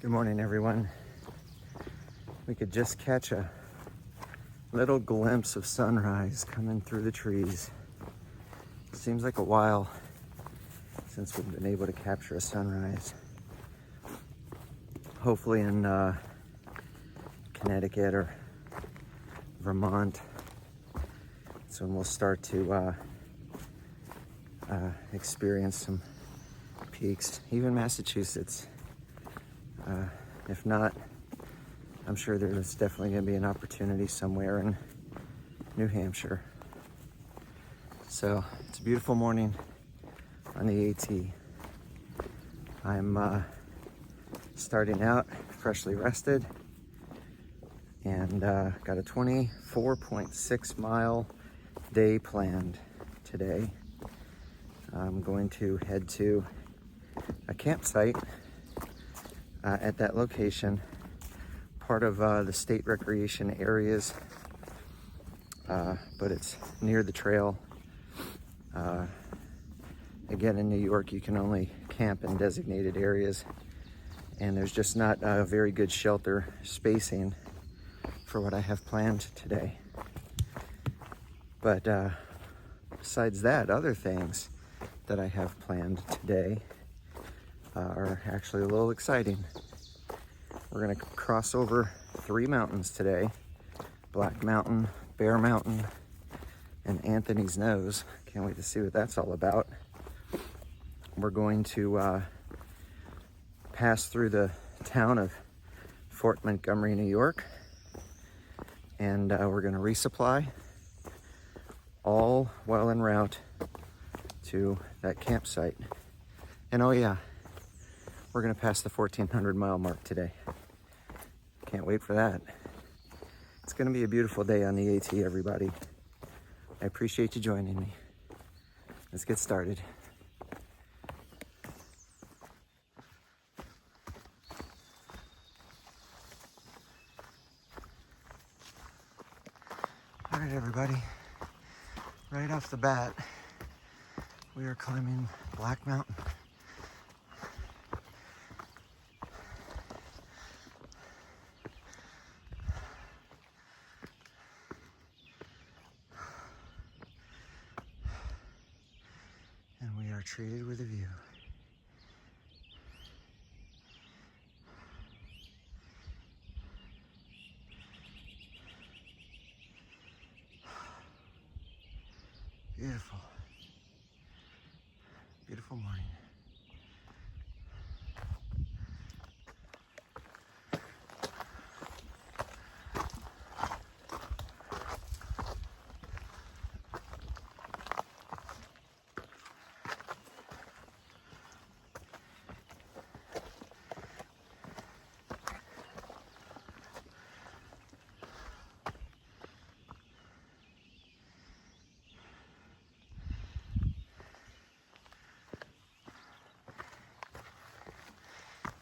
Good morning, everyone. We could just catch a little glimpse of sunrise coming through the trees. It seems like a while since we've been able to capture a sunrise. Hopefully in Connecticut or Vermont. That's when we'll start to experience some peaks. Even Massachusetts. If not, I'm sure there's definitely going to be an opportunity somewhere in New Hampshire. So it's a beautiful morning on the AT. I'm starting out freshly rested and got a 24.6 mile day planned today. I'm going to head to a campsite at that location, part of the state recreation areas, but it's near the trail. Again, in New York, you can only camp in designated areas, and there's just not a very good shelter spacing for what I have planned today. But besides that, other things that I have planned today are actually a little exciting. We're gonna cross over 3 mountains today: Black Mountain, Bear Mountain, and Anthony's Nose. Can't wait to see what that's all about. We're going to pass through the town of Fort Montgomery, New York, and we're gonna resupply, all while en route to that campsite. And oh yeah, we're gonna pass the 1,400 mile mark today. Can't wait for that. It's gonna be a beautiful day on the AT, everybody. I appreciate you joining me. Let's get started. All right, everybody. Right off the bat, we are climbing Black Mountain. And we are treated with a view. Beautiful. Beautiful morning.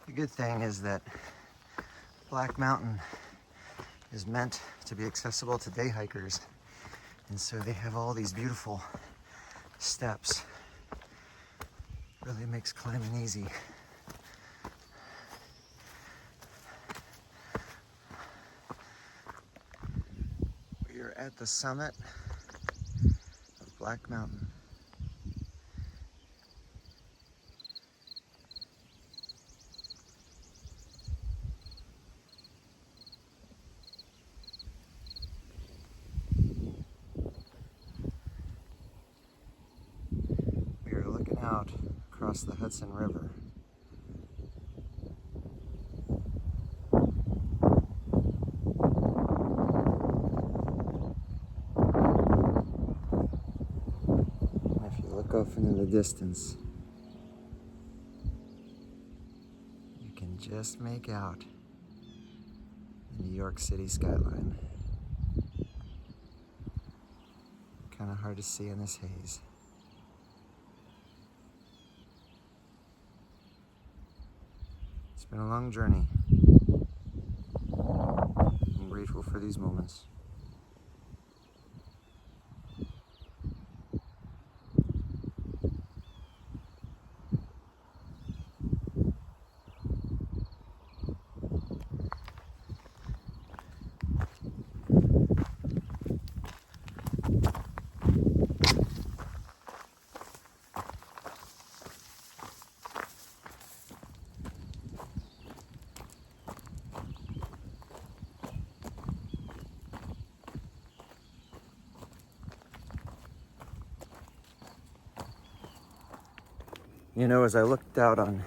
The good thing is that Black Mountain is meant to be accessible to day hikers, and so they have all these beautiful steps. Really makes climbing easy. We are at the summit of Black Mountain. Out across the Hudson River. And if you look off into the distance, you can just make out the New York City skyline. Kind of hard to see in this haze. It's been a long journey. I'm grateful for these moments. You know, as I looked out on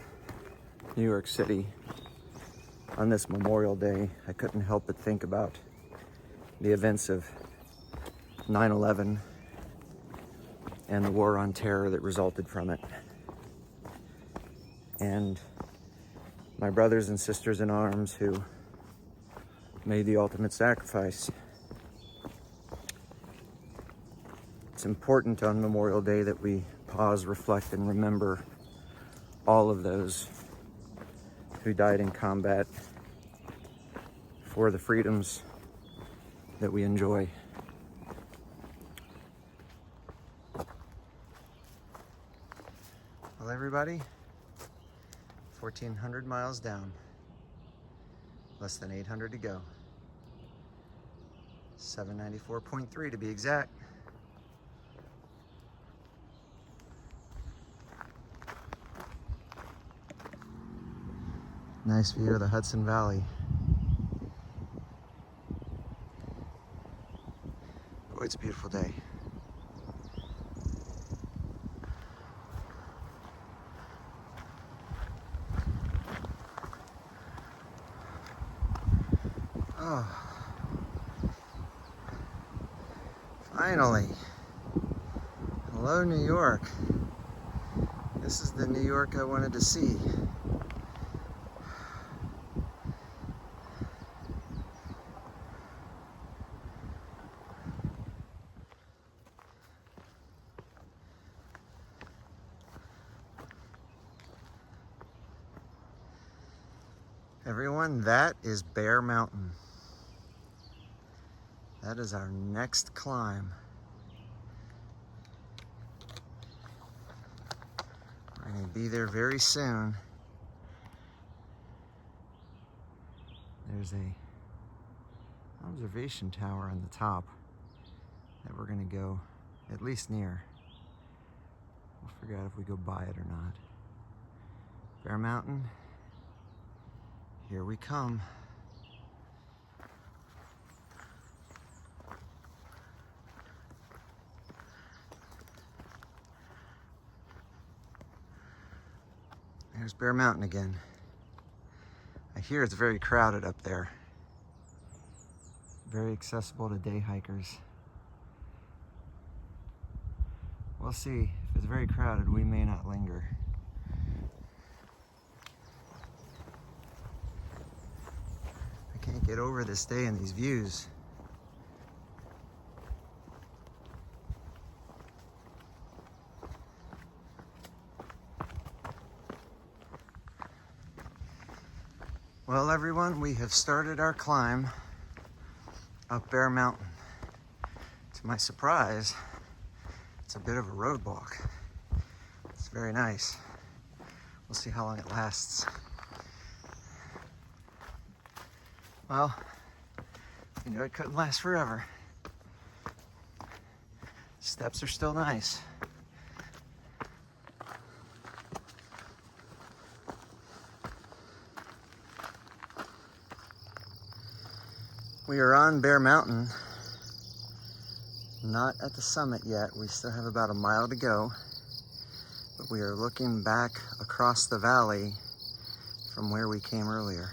New York City on this Memorial Day, I couldn't help but think about the events of 9/11 and the war on terror that resulted from it. And my brothers and sisters in arms who made the ultimate sacrifice. It's important on Memorial Day that we pause, reflect, and remember all of those who died in combat for the freedoms that we enjoy. Well, everybody, 1,400 miles down, less than 800 to go. 794.3 to be exact. Nice view of the Hudson Valley. Boy, it's a beautiful day. Oh, finally. Hello, New York. This is the New York I wanted to see. Everyone, that is Bear Mountain. That is our next climb. We're going to be there very soon. There's a observation tower on the top that we're going to go at least near. We'll figure out if we go by it or not. Bear Mountain, here we come. There's Bear Mountain again. I hear it's very crowded up there. Very accessible to day hikers. We'll see. If it's very crowded, we may not linger. I can't get over this day and these views. Well, everyone, we have started our climb up Bear Mountain. To my surprise, it's a bit of a roadblock. It's very nice. We'll see how long it lasts. Well, you know, it couldn't last forever. Steps are still nice. We are on Bear Mountain, not at the summit yet. We still have about a mile to go, but we are looking back across the valley from where we came earlier.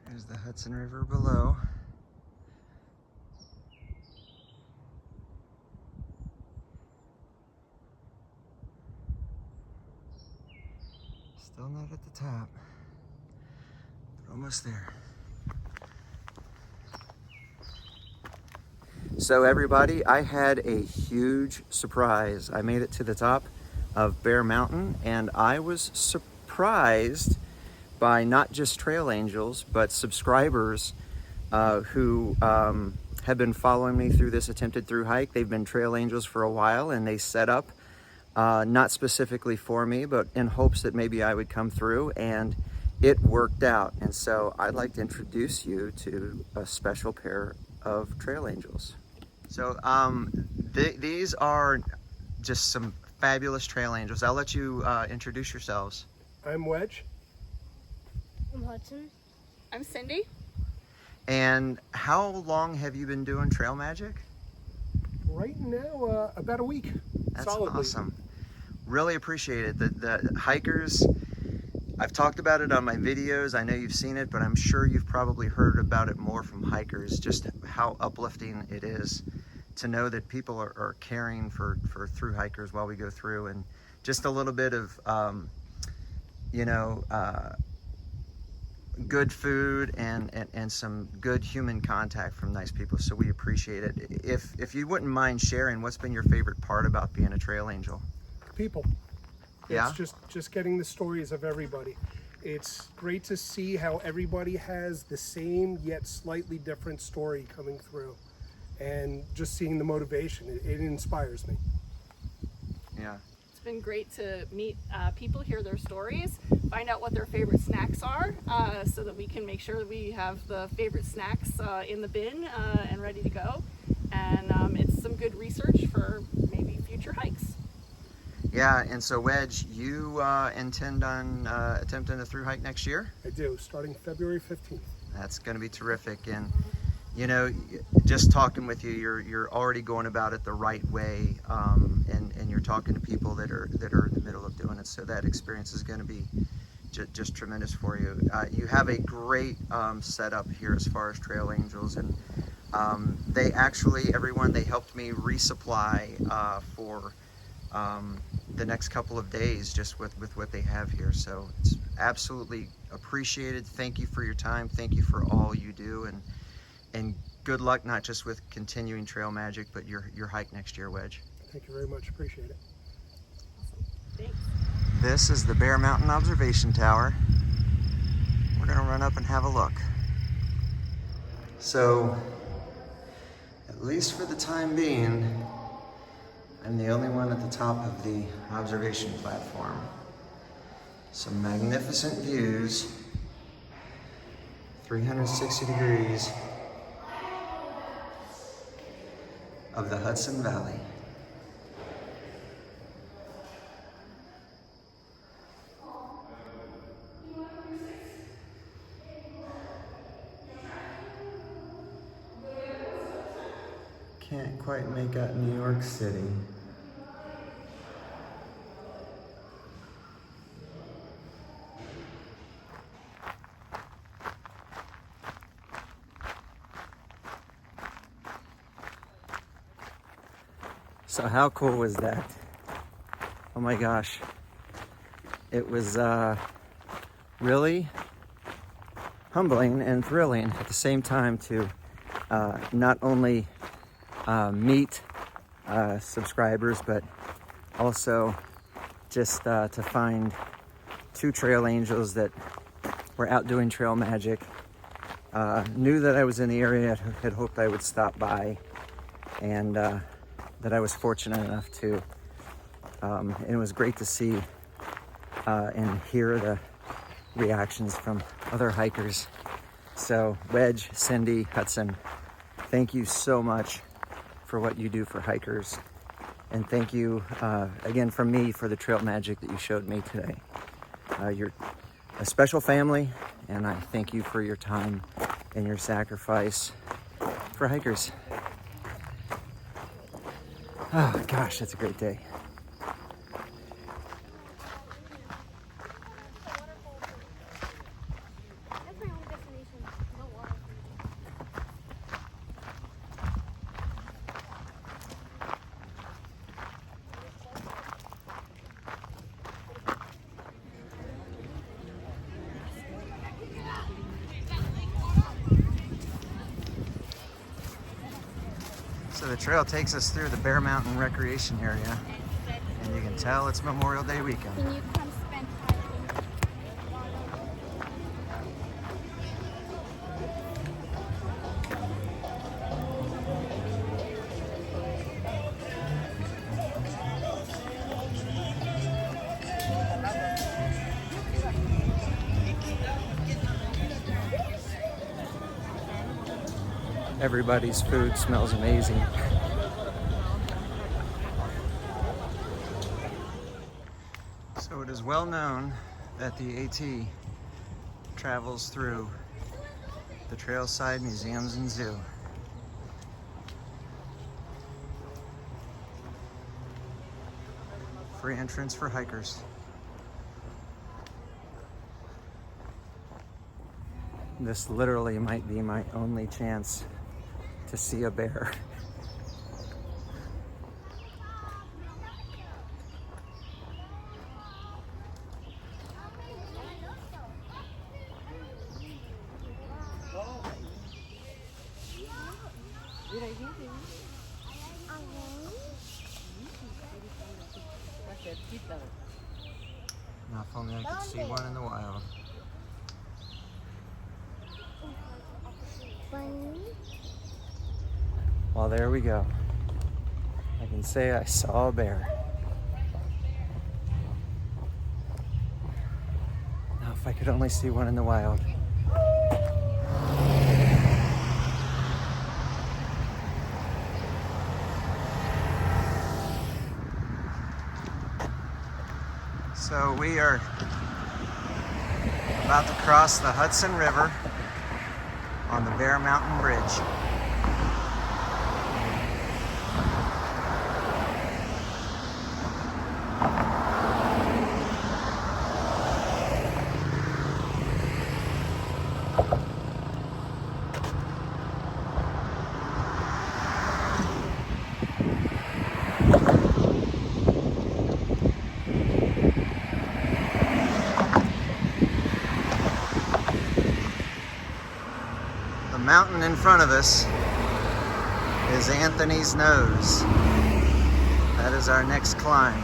There's the Hudson River below. Still not at the top, but almost there. So everybody, I had a huge surprise. I made it to the top of Bear Mountain, and I was surprised by not just trail angels, but subscribers who have been following me through this attempted through hike. They've been trail angels for a while, and they set up, not specifically for me, but in hopes that maybe I would come through. And it worked out. And so I'd like to introduce you to a special pair of trail angels. So these are just some fabulous trail angels. I'll let you introduce yourselves. I'm Wedge. I'm Hudson. I'm Cindy. And how long have you been doing trail magic? Right now, about a week. That's solidly. awesome. Really appreciate it. The hikers, I've talked about it on my videos. I know you've seen it, but I'm sure you've probably heard about it more from hikers, just how uplifting it is to know that people are caring for through hikers while we go through, and just a little bit of, good food and some good human contact from nice people. So we appreciate it. If you wouldn't mind sharing, what's been your favorite part about being a trail angel? People. Yeah? It's just getting the stories of everybody. It's great to see how everybody has the same yet slightly different story coming through. And just seeing the motivation, it inspires me. Yeah. It's been great to meet people, hear their stories, find out what their favorite snacks are, so that we can make sure that we have the favorite snacks in the bin and ready to go. And it's some good research for maybe future hikes. Yeah, and so Wedge, you intend on attempting a through hike next year? I do, starting February 15th. That's going to be terrific. And you know, just talking with you, you're already going about it the right way, and you're talking to people that are in the middle of doing it. So that experience is going to be just tremendous for you. You have a great setup here as far as trail angels, and they actually, everyone, they helped me resupply for the next couple of days just with what they have here. So it's absolutely appreciated. Thank you for your time. Thank you for all you do, and good luck, not just with continuing trail magic, but your hike next year, Wedge. Thank you very much, appreciate it. Awesome. Thanks. This is the Bear Mountain Observation Tower. We're gonna run up and have a look. So, at least for the time being, I'm the only one at the top of the observation platform. Some magnificent views, 360 degrees of the Hudson Valley. Can't quite make out New York City. So how cool was that? Oh my gosh. It was really humbling and thrilling at the same time to not only meet subscribers, but also just to find two trail angels that were out doing trail magic. Knew that I was in the area, had hoped I would stop by, and that I was fortunate enough to. And it was great to see and hear the reactions from other hikers. So Wedge, Cindy, Hudson, thank you so much for what you do for hikers. And thank you again from me for the trail magic that you showed me today. You're a special family, and I thank you for your time and your sacrifice for hikers. Oh gosh, that's a great day. That's my only destination. No water. So the trail takes us through the Bear Mountain Recreation Area, and you can tell it's Memorial Day weekend. Can you come spend time? Everybody's food smells amazing. So it is well known that the AT travels through the Trailside Museums and Zoo. Free entrance for hikers. This literally might be my only chance to see a bear. Now if only I could see one in the wild. Well, there we go. I can say I saw a bear. Now if I could only see one in the wild. So we are about to cross the Hudson River on the Bear Mountain Bridge. The mountain in front of us is Anthony's Nose. That is our next climb.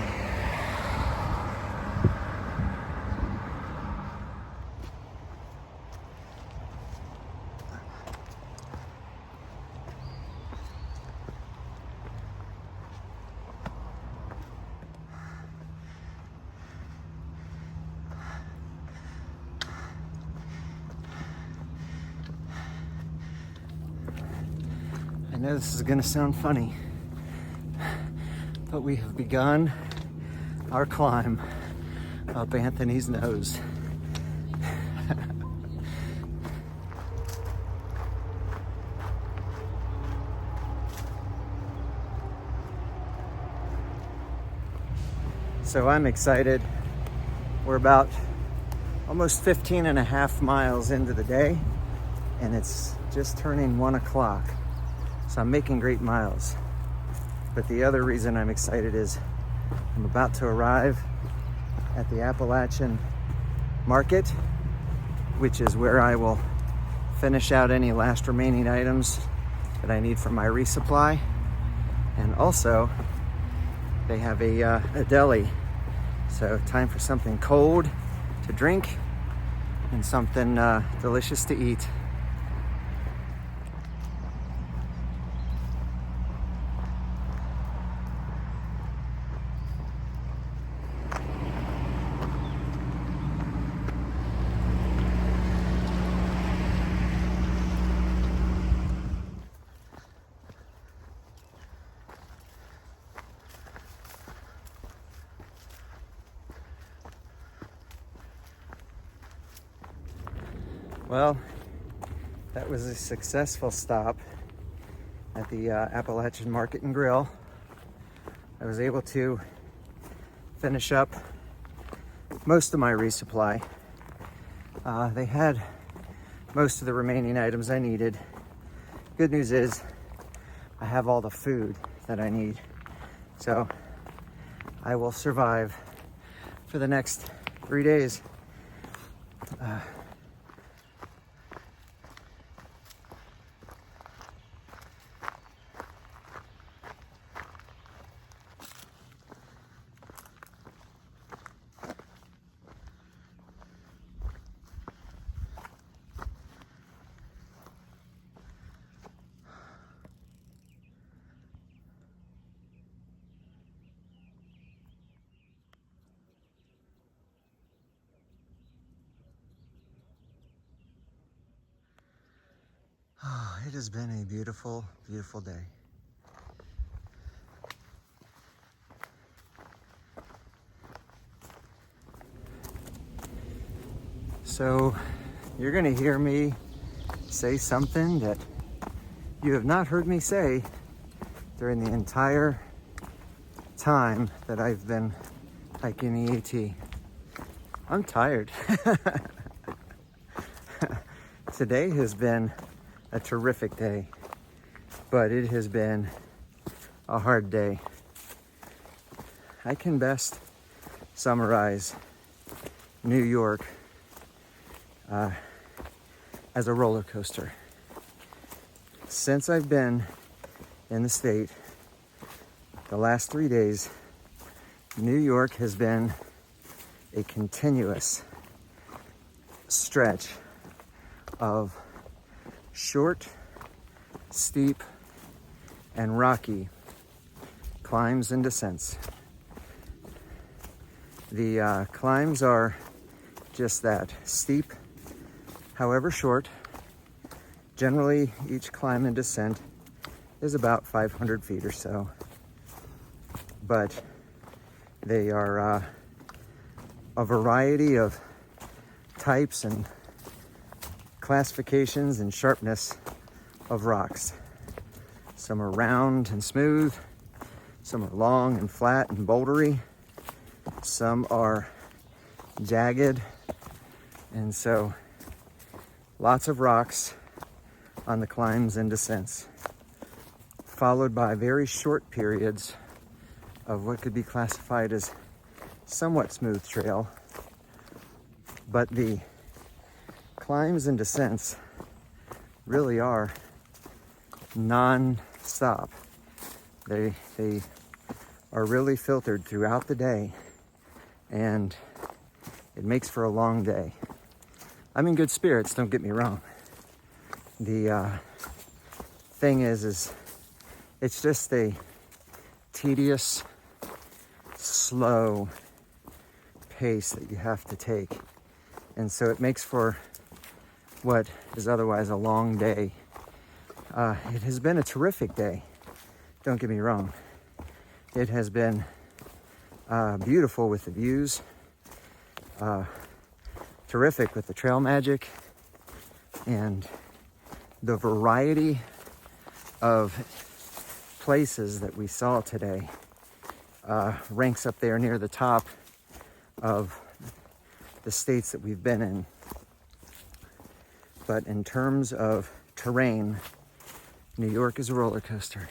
I know this is gonna sound funny, but we have begun our climb up Anthony's Nose. So I'm excited. We're about almost 15 and a half miles into the day, and it's just turning 1 o'clock. So I'm making great miles. But the other reason I'm excited is I'm about to arrive at the Appalachian Market, which is where I will finish out any last remaining items that I need for my resupply. And also, they have a deli. So time for something cold to drink and something delicious to eat. Well, that was a successful stop at the Appalachian Market and Grill. I was able to finish up most of my resupply. They had most of the remaining items I needed. Good news is I have all the food that I need. So I will survive for the next 3 days. It has been a beautiful, beautiful day. So you're gonna hear me say something that you have not heard me say during the entire time that I've been hiking the AT. I'm tired. Today has been a terrific day, but it has been a hard day. I can best summarize New York as a roller coaster. Since I've been in the state, the last 3 days, New York has been a continuous stretch of short, steep, and rocky climbs and descents. The climbs are just that, steep, however short. Generally, each climb and descent is about 500 feet or so, but they are a variety of types and classifications and sharpness of rocks. Some are round and smooth, some are long and flat and bouldery, some are jagged, and so lots of rocks on the climbs and descents, followed by very short periods of what could be classified as somewhat smooth trail. But the climbs and descents really are non-stop. They are really filtered throughout the day, and it makes for a long day. I'm in good spirits, don't get me wrong. The thing is it's just a tedious, slow pace that you have to take. And so it makes for what is otherwise a long day. It has been a terrific day, don't get me wrong. It has been beautiful with the views, terrific with the trail magic, and the variety of places that we saw today ranks up there near the top of the states that we've been in. But in terms of terrain, New York is a roller coaster.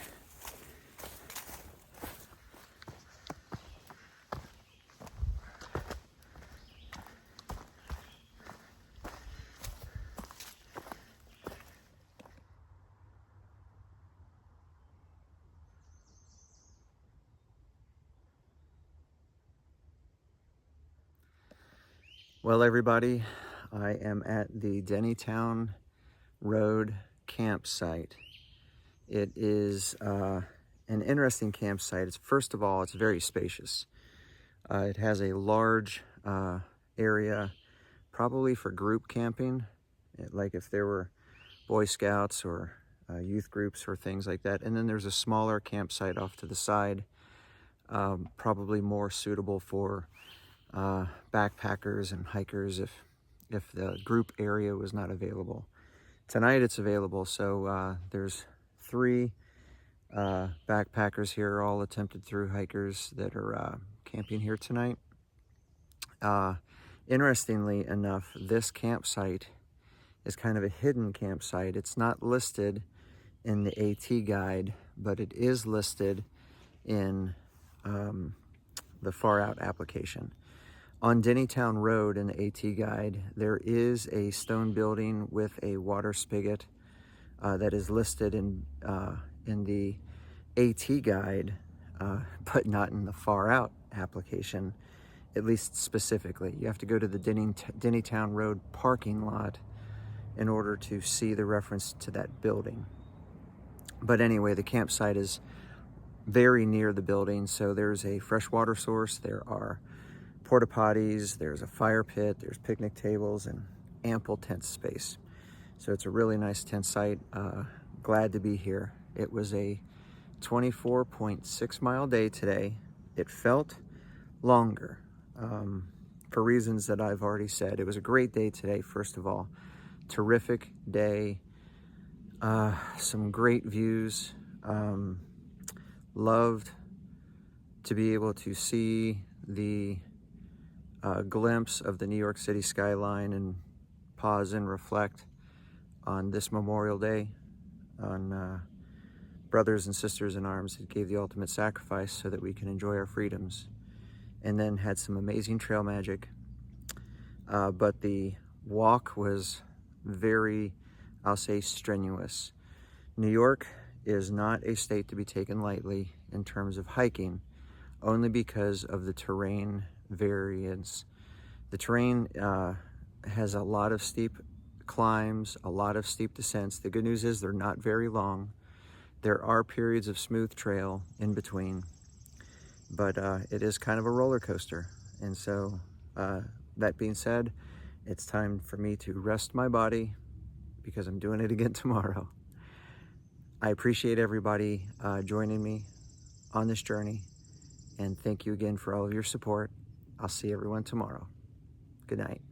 Well, everybody, I am at the Dennytown Road campsite. It is an interesting campsite. First of all, it's very spacious. It has a large area, probably for group camping, like if there were Boy Scouts or youth groups or things like that. And then there's a smaller campsite off to the side, probably more suitable for backpackers and hikers if the group area was not available. Tonight it's available, so there's 3 backpackers here, all attempted through hikers that are camping here tonight. Interestingly enough, this campsite is kind of a hidden campsite. It's not listed in the AT guide, but it is listed in the Far Out application. On Dennytown Road in the AT guide, there is a stone building with a water spigot that is listed in the AT guide, but not in the Far Out application, at least specifically. You have to go to the Dennytown Road parking lot in order to see the reference to that building. But anyway, the campsite is very near the building, so there's a freshwater source, there are porta potties, there's a fire pit, there's picnic tables, and ample tent space. So it's a really nice tent site. glad to be here. It was a 24.6 mile day today. It felt longer for reasons that I've already said. It was a great day today, first of all. Terrific day. Some great views. Loved to be able to see the glimpse of the New York City skyline and pause and reflect on this Memorial Day, on brothers and sisters in arms that gave the ultimate sacrifice so that we can enjoy our freedoms. And then had some amazing trail magic. But the walk was very, I'll say, strenuous. New York is not a state to be taken lightly in terms of hiking, only because of the terrain variance. The terrain has a lot of steep climbs, a lot of steep descents. The good news is they're not very long. There are periods of smooth trail in between, but it is kind of a roller coaster. And so that being said, it's time for me to rest my body because I'm doing it again tomorrow. I appreciate everybody joining me on this journey, and thank you again for all of your support. I'll see everyone tomorrow. Good night.